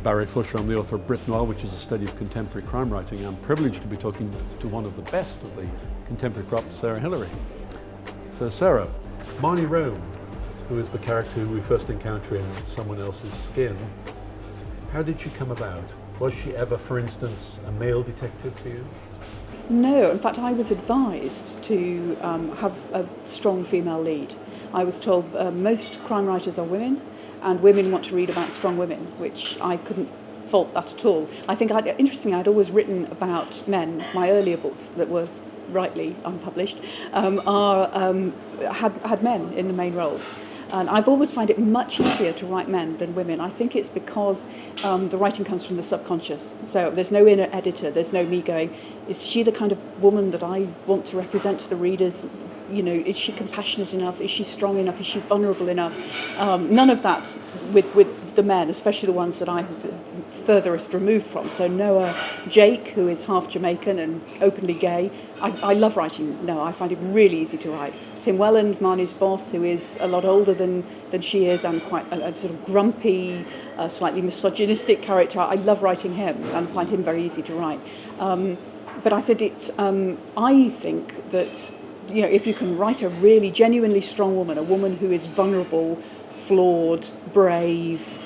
Barry Forshaw. I'm the author of Brit Noir, which is a study of contemporary crime writing. I'm privileged to be talking to one of the best of the contemporary crop, Sarah Hilary. So Sarah, Marnie Rome, who is the character who we first encounter in Someone Else's Skin, how did she come about? Was she ever, for instance, a male detective for you? No, in fact I was advised to have a strong female lead. I was told most crime writers are women, and women want to read about strong women, which I couldn't fault that at all. I think, interestingly, I'd always written about men. My earlier books that were rightly unpublished had men in the main roles. And I've always found it much easier to write men than women. I think it's because the writing comes from the subconscious. So there's no inner editor, there's no me going, is she the kind of woman that I want to represent to the readers? You know, is she compassionate enough? Is she strong enough? Is she vulnerable enough? None of that with the men, especially the ones that I'm furthest removed from. So Noah Jake, who is half Jamaican and openly gay, I love writing Noah. I find him really easy to write. Tim Welland, Marnie's boss, who is a lot older than she is and quite a sort of grumpy, slightly misogynistic character. I love writing him and find him very easy to write. But I think that, you know, if you can write a really genuinely strong woman, a woman who is vulnerable, flawed, brave,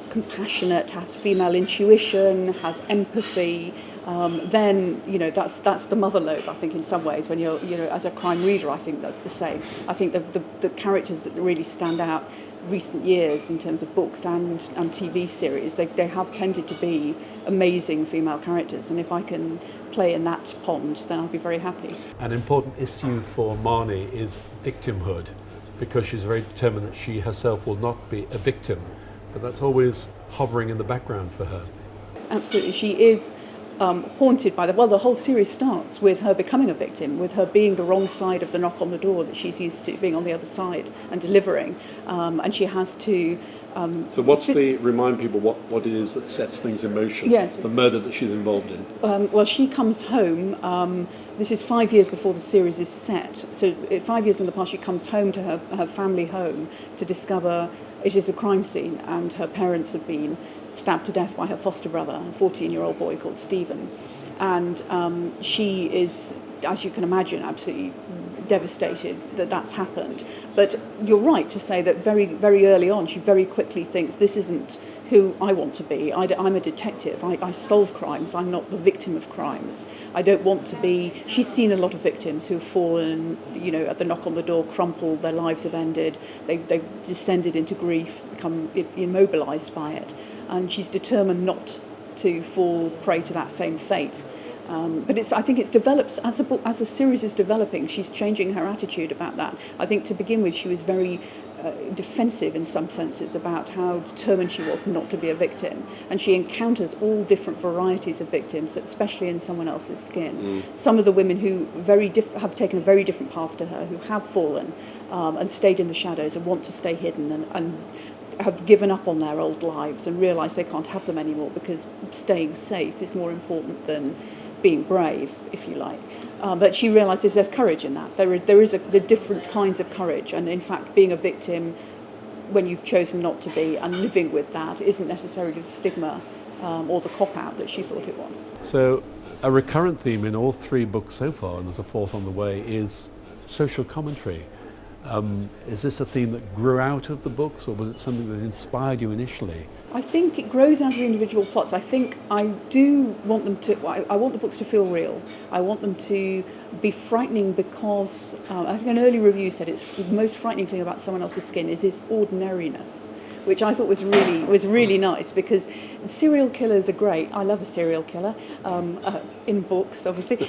compassionate, has female intuition, has empathy, then, you know, that's the mother lode, I think, in some ways. When you're, you know, as a crime reader, I think that's the same. I think the characters that really stand out recent years in terms of books and TV series, they have tended to be amazing female characters, and if I can play in that pond, then I'll be very happy. An important issue for Marnie is victimhood, because she's very determined that she herself will not be a victim, but that's always hovering in the background for her. Absolutely, she is haunted by the whole series starts with her becoming a victim, with her being the wrong side of the knock on the door that she's used to, being on the other side and delivering, and she has to... So remind people what it is that sets things in motion, yes. The murder that she's involved in? Well, she comes home, this is 5 years before the series is set, so 5 years in the past she comes home to her family home to discover it is a crime scene, and her parents have been stabbed to death by her foster brother, a 14-year-old boy called Stephen. And she is, as you can imagine, absolutely devastated that that's happened. But you're right to say that very, very early on, she very quickly thinks, this isn't who I want to be. I'm a detective. I solve crimes. I'm not the victim of crimes. I don't want to be... She's seen a lot of victims who have fallen, you know, at the knock on the door, crumpled, their lives have ended, they've descended into grief, become immobilised by it. And she's determined not to fall prey to that same fate. But I think it's develops as a series is developing. She's changing her attitude about that. I think to begin with, she was very defensive in some senses about how determined she was not to be a victim, and she encounters all different varieties of victims, especially in Someone Else's Skin. Some of the women who have taken a very different path to her, who have fallen and stayed in the shadows and want to stay hidden and have given up on their old lives and realise they can't have them anymore because staying safe is more important than being brave, if you like. But she realises there's courage in that. There are different kinds of courage, and in fact being a victim when you've chosen not to be and living with that isn't necessarily the stigma or the cop-out that she thought it was. So a recurrent theme in all three books so far, and there's a fourth on the way, is social commentary. Is this a theme that grew out of the books, or was it something that inspired you initially? I think it grows out of the individual plots. I think I do want them to... I want the books to feel real. I want them to be frightening because... I think an early review said it's the most frightening thing about Someone Else's Skin is its ordinariness, which I thought was really nice, because serial killers are great. I love a serial killer, in books, obviously.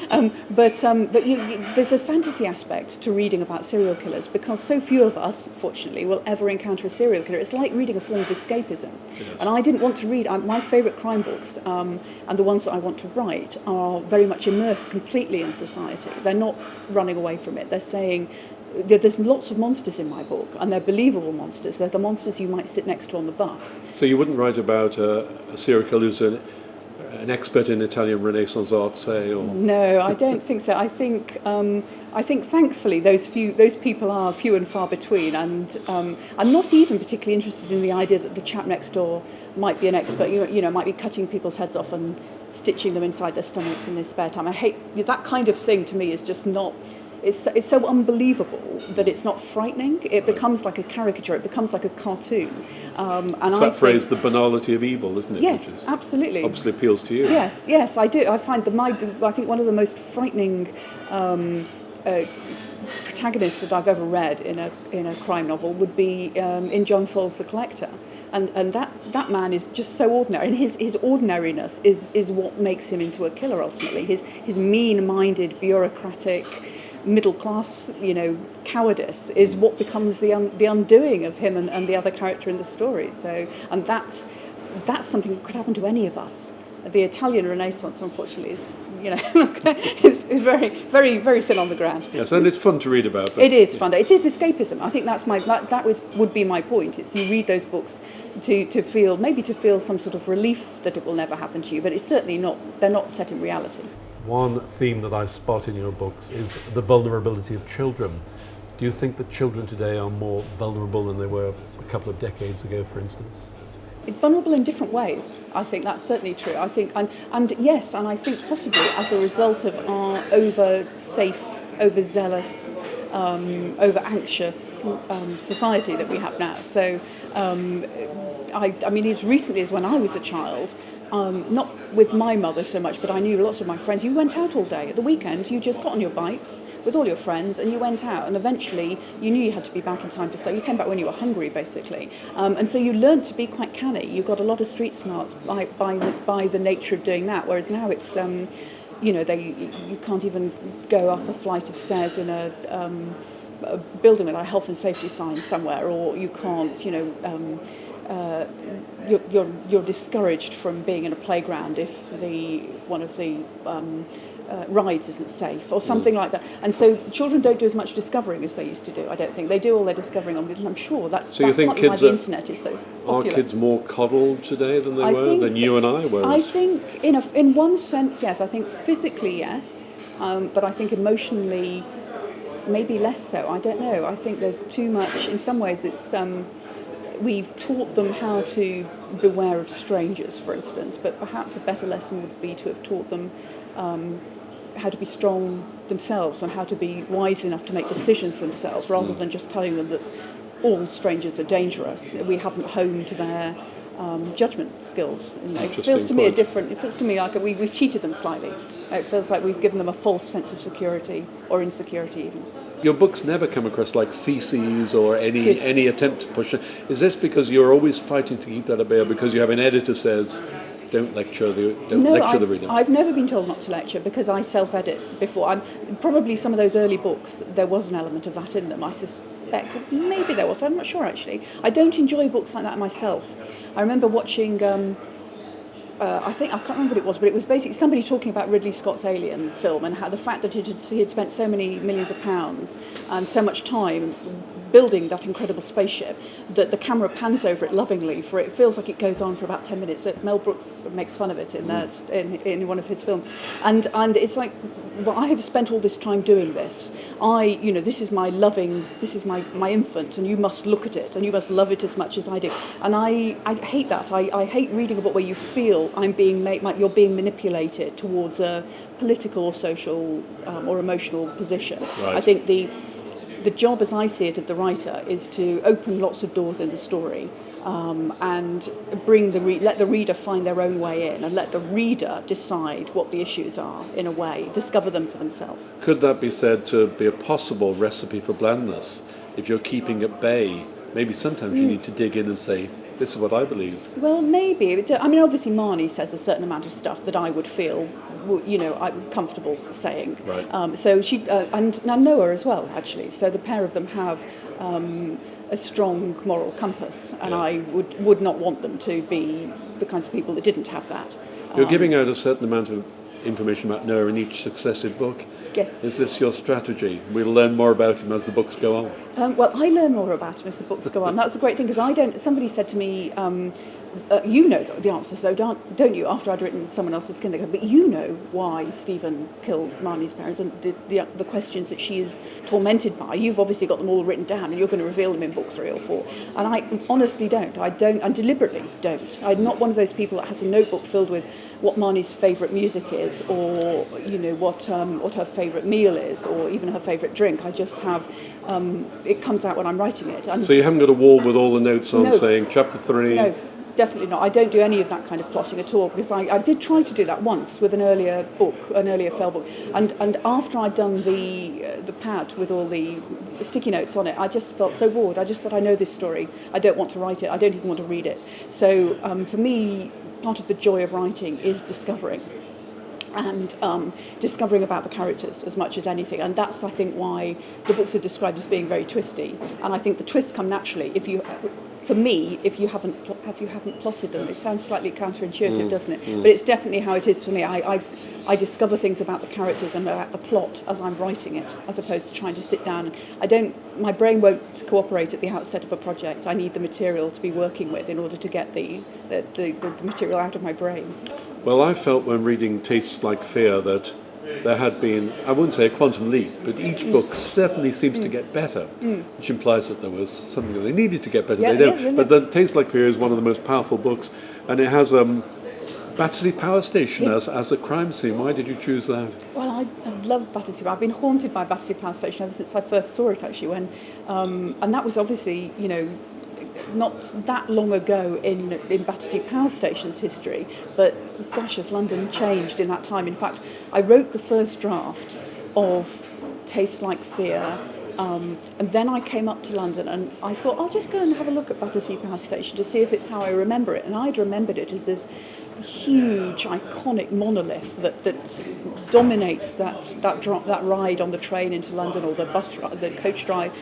But there's a fantasy aspect to reading about serial killers, because so few of us, fortunately, will ever encounter a serial killer. It's like reading a form of escapism. Yes. And I didn't want to read... my favourite crime books, and the ones that I want to write, are very much immersed completely in society. They're not running away from it. They're saying... There's lots of monsters in my book, and they're believable monsters. They're the monsters you might sit next to on the bus. So you wouldn't write about a serial killer who's an expert in Italian Renaissance art, say, or No, I don't think so. I think thankfully those people are few and far between, and I'm not even particularly interested in the idea that the chap next door might be an expert. Might be cutting people's heads off and stitching them inside their stomachs in their spare time. I hate that kind of thing. To me, is just not. It's so unbelievable that it's not frightening. It becomes like a caricature. It becomes like a cartoon. And it's that phrase, the banality of evil, isn't it? Yes, absolutely. Obviously appeals to you. Yes, I do. I find I think one of the most frightening protagonists that I've ever read in a crime novel would be in John Fowles the Collector. And that man is just so ordinary, and his ordinariness is what makes him into a killer ultimately. His mean-minded, bureaucratic, middle-class, cowardice is what becomes the undoing of him and the other character in the story. So, and that's something that could happen to any of us. The Italian Renaissance, unfortunately, is is very, very, very thin on the ground. Yes, and it's fun to read about. It is fun. It is escapism. I think would be my point. It's you read those books to feel some sort of relief that it will never happen to you, but it's certainly not. They're not set in reality. One theme that I spot in your books is the vulnerability of children. Do you think that children today are more vulnerable than they were a couple of decades ago, for instance? It's vulnerable in different ways. I think that's certainly true. I think, and yes, and I think possibly as a result of our over-safe, overzealous, over-anxious society that we have now. So, I mean, as recently as when I was a child, not with my mother so much, but I knew lots of my friends. You went out all day. At the weekend, you just got on your bikes with all your friends and you went out. And eventually, you knew you had to be back in time for so. You came back when you were hungry, basically. And so you learned to be quite canny. You got a lot of street smarts by the nature of doing that. Whereas now it's, you can't even go up a flight of stairs in a building with a health and safety sign somewhere, or you can't, you're discouraged from being in a playground if one of the rides isn't safe or something like that. And so children don't do as much discovering as they used to do. I don't think they do all their discovering on the. I'm sure that's you think partly why kids the internet is so popular. Are kids more coddled today than than you and I were? I think in one sense, yes. I think physically, yes, but I think emotionally, maybe less so. I don't know. I think there's too much. In some ways, it's. We've taught them how to beware of strangers, for instance, but perhaps a better lesson would be to have taught them how to be strong themselves and how to be wise enough to make decisions themselves, rather than just telling them that all strangers are dangerous. We haven't honed their judgment skills. It feels to me It feels to me like we've cheated them slightly. It feels like we've given them a false sense of security or insecurity even. Your books never come across like theses or any attempt to push it. Is this because you're always fighting to keep that at bay, or because you have an editor says, don't lecture the reader? I've never been told not to lecture because I self-edit before. Probably some of those early books, there was an element of that in them. I suspect maybe there was. I'm not sure actually. I don't enjoy books like that myself. I remember watching. I can't remember what it was, but it was basically somebody talking about Ridley Scott's Alien film and how the fact that he had spent so many millions of pounds and so much time building that incredible spaceship that the camera pans over it lovingly for it feels like it goes on for about 10 minutes. Mel Brooks makes fun of it in one of his films, and it's like, well, I have spent all this time doing this. This is my infant, and you must look at it and you must love it as much as I do. And I hate that. I hate reading a book where you feel you're being manipulated towards a political or social or emotional position. Right. I think the job, as I see it, of the writer is to open lots of doors in the story and let the reader find their own way in, and let the reader decide what the issues are in a way, discover them for themselves. Could that be said to be a possible recipe for blandness? If you're keeping at bay, maybe sometimes you need to dig in and say, this is what I believe. Well, maybe. I mean, obviously Marnie says a certain amount of stuff that I would feel, I'm comfortable saying. Right. So she, and Noah as well, actually. So the pair of them have a strong moral compass, and I would not want them to be the kinds of people that didn't have that. You're giving out a certain amount of information about Noah in each successive book. Yes. Is this your strategy? We'll learn more about him as the books go on. Well, I learn more about him as the books go on. That's a great thing, because I don't. Somebody said to me, "You know the answers, though, don't you?" After I'd written Someone Else's Skin, they go, "But you know why Stephen killed Marnie's parents and the questions that she is tormented by. You've obviously got them all written down, and you're going to reveal them in books 3 or 4." And I honestly don't. I deliberately don't. I'm not one of those people that has a notebook filled with what Marnie's favourite music is, or what her favourite meal is, or even her favourite drink. I just have. It comes out when I'm writing it. And so you haven't got a wall with all the notes on saying chapter 3? No, definitely not. I don't do any of that kind of plotting at all, because I did try to do that once with an earlier Fell book. And after I'd done the pad with all the sticky notes on it, I just felt so bored. I just thought, I know this story. I don't want to write it. I don't even want to read it. So for me, part of the joy of writing is discovering. And discovering about the characters as much as anything, and that's, I think, why the books are described as being very twisty. And I think the twists come naturally if you haven't plotted them. It sounds slightly counterintuitive, doesn't it? But it's definitely how it is for me. I discover things about the characters and about the plot as I'm writing it, as opposed to trying to sit down. My brain won't cooperate at the outset of a project. I need the material to be working with in order to get the material out of my brain. Well, I felt when reading Tastes Like Fear that there had been, I wouldn't say a quantum leap, but each book certainly seems to get better, which implies that there was something that they needed to get better. They don't. But then Tastes Like Fear is one of the most powerful books, and it has Battersea Power Station as a crime scene. Why did you choose that? Well, I love Battersea. I've been haunted by Battersea Power Station ever since I first saw it, actually, and that was obviously, not that long ago in Battersea Power Station's history, but gosh, has London changed in that time. In fact, I wrote the first draft of Tastes Like Fear, and then I came up to London and I thought, I'll just go and have a look at Battersea Power Station to see if it's how I remember it. And I'd remembered it as this huge, iconic monolith that dominates that ride on the train into London, or the coach drive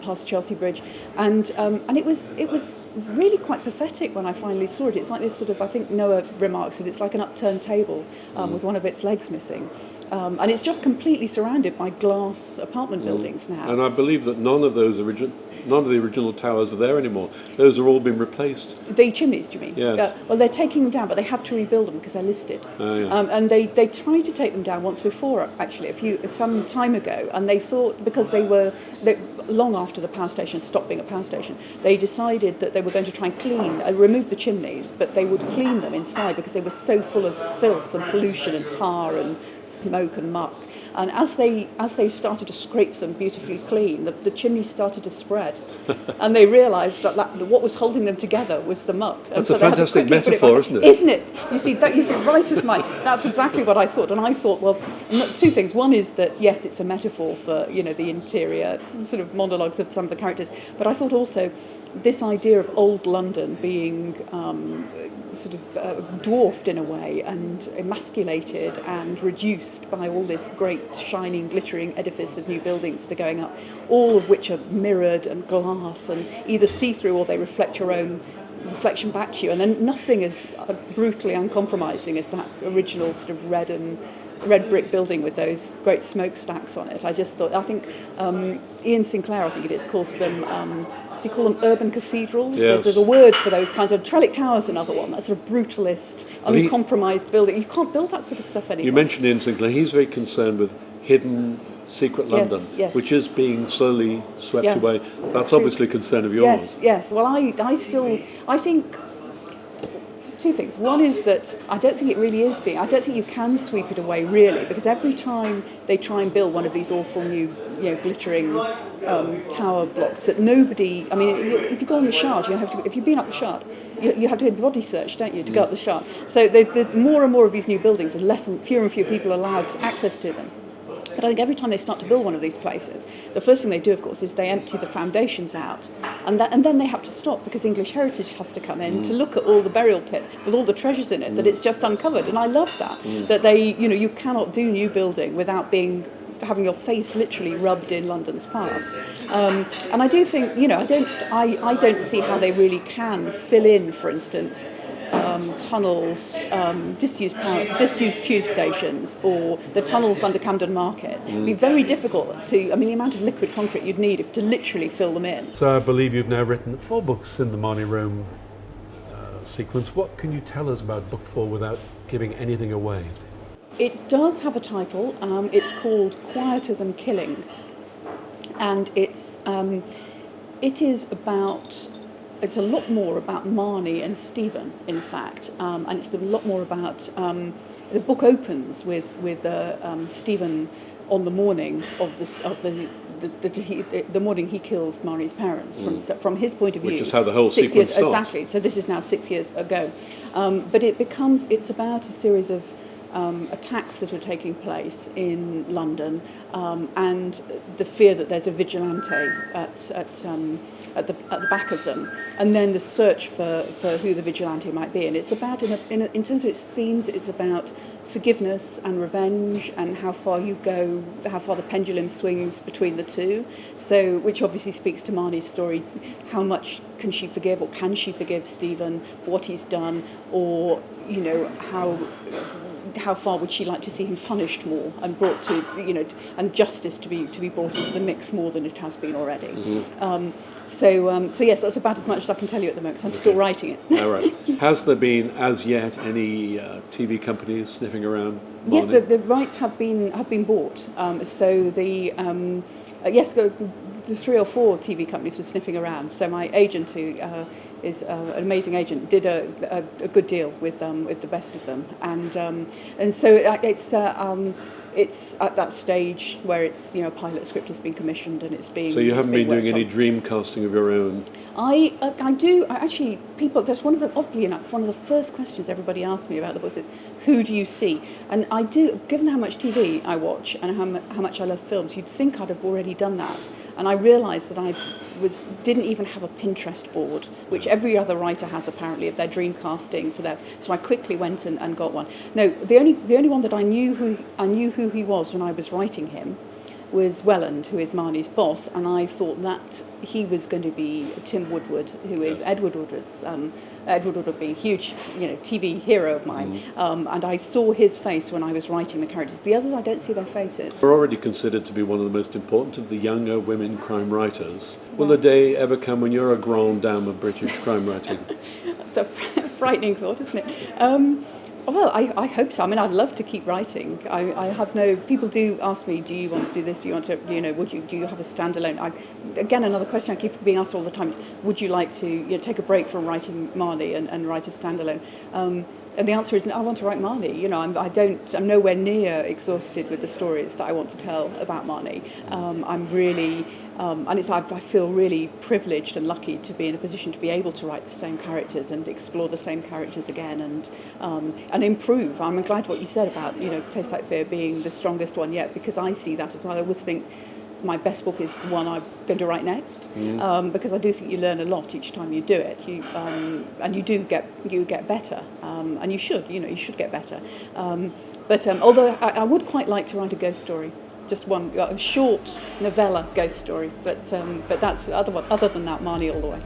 past Chelsea Bridge, and it was really quite pathetic when I finally saw it. It's like this sort of, I think Noah remarks that it's like an upturned table with one of its legs missing, and it's just completely surrounded by glass apartment buildings now. And I believe that none of the original towers are there anymore. Those are all been replaced. The chimneys, do you mean? Yes. Well, they're taking them down, but they have to rebuild them because they're listed. Yes. And they tried to take them down once before, actually, some time ago, and they thought, because long after the power station stopped being a power station, they decided that they were going to try and remove the chimneys, but they would clean them inside because they were so full of filth and pollution and tar and smoke and muck. And as they started to scrape them beautifully clean, the chimneys started to spread, and they realised that what was holding them together was the muck. That's a fantastic metaphor, isn't it? Isn't it? You see, right as mine. That's exactly what I thought. And I thought, well, two things. One is that, yes, it's a metaphor for, the interior sort of monologues of some of the characters. But I thought also this idea of old London being dwarfed in a way and emasculated and reduced by all this great shining glittering edifice of new buildings that are going up, all of which are mirrored and glass and either see-through or they reflect your own reflection back to you, and then nothing as brutally uncompromising as that original sort of red brick building with those great smokestacks on it. I think Ian Sinclair, I think it is, calls them, does he call them urban cathedrals? Yes. There's a word for those kinds of, Trellick Tower's another one, that sort of brutalist, uncompromised building. You can't build that sort of stuff anymore. You mentioned Ian Sinclair. He's very concerned with hidden, secret London, which is being slowly swept away. That's obviously a concern of yours. Yes. Well, I think two things. One is that I don't think it really is I don't think you can sweep it away, really, because every time they try and build one of these awful new, glittering tower blocks that nobody, if you go on the Shard, if you've been up the Shard, you have to get body search, don't you, to go up the Shard. So the more and more of these new buildings, fewer and fewer people allowed access to them. But I think every time they start to build one of these places, the first thing they do, of course, is they empty the foundations out. And then they have to stop because English Heritage has to come in to look at all the burial pit with all the treasures in it that it's just uncovered. And I love that, that they, you cannot do new building without having your face literally rubbed in London's past. And I do think, I don't see how they really can fill in, for instance, tunnels, disused tube stations, or the tunnels under Camden Market. It'd be very difficult to, the amount of liquid concrete you'd need to literally fill them in. So I believe you've now written 4 books in the Marnie Rome sequence. What can you tell us about book 4 without giving anything away? It does have a title. It's called Quieter Than Killing, and it's a lot more about Marnie and Stephen, in fact, and it's a lot more about. The book opens with Stephen on the morning of the morning he kills Marnie's parents, from his point of view. Which is how the whole sequence starts. Exactly. So this is now 6 years ago, but it's about a series of attacks that are taking place in London, and the fear that there's a vigilante at the back of them, and then the search for who the vigilante might be. And it's about, in terms of its themes, it's about forgiveness and revenge, and how far the pendulum swings between the two. So, which obviously speaks to Marnie's story. How much can she forgive, or can she forgive Stephen for what he's done, or how far would she like to see him punished more and brought to, and justice to be brought into the mix more than it has been already. Mm-hmm. So yes, that's about as much as I can tell you at the moment, 'cause I'm still writing it. All right. Has there been, as yet, any TV companies sniffing around Marnie? Yes, the rights have been bought. So the 3 or 4 TV companies were sniffing around. So my agent, who is an amazing agent, did a good deal with the best of them, and so it's at that stage where it's a pilot script has been commissioned and it's being. So you haven't been doing any on. dream casting of your own? I do. Actually, people. That's oddly enough, one of the first questions everybody asks me about the books is, who do you see? And I do. Given how much TV I watch and how much I love films, you'd think I'd have already done that. And I realised that I didn't even have a Pinterest board, which every other writer has apparently, of their dream casting for their. So I quickly went and got one. No, the only one that I knew who he was when I was writing him was Welland, who is Marnie's boss, and I thought that he was going to be Tim Woodward, who is Edward Woodward's. Edward Woodward being a huge, TV hero of mine, and I saw his face when I was writing the characters. The others, I don't see their faces. You're already considered to be one of the most important of the younger women crime writers. Will the day ever come when you're a grande dame of British crime writing? That's a frightening thought, isn't it? Well, I hope so. I'd love to keep writing. I have no. People do ask me, do you want to do this? Do you want to, do you have a standalone? Again, another question I keep being asked all the time is, would you like to take a break from writing Marnie and write a standalone? And the answer is, I want to write Marnie. I'm nowhere near exhausted with the stories that I want to tell about Marnie. I'm really. And I feel really privileged and lucky to be in a position to be able to write the same characters and explore the same characters again and improve. I'm glad what you said about Tastes Like Fear being the strongest one yet, because I see that as well. I always think my best book is the one I'm going to write next, because I do think you learn a lot each time you do it. And you do get better, and you should get better. But although I would quite like to write a ghost story. Just one, a short novella ghost story, but that's other than that, Marnie all the way.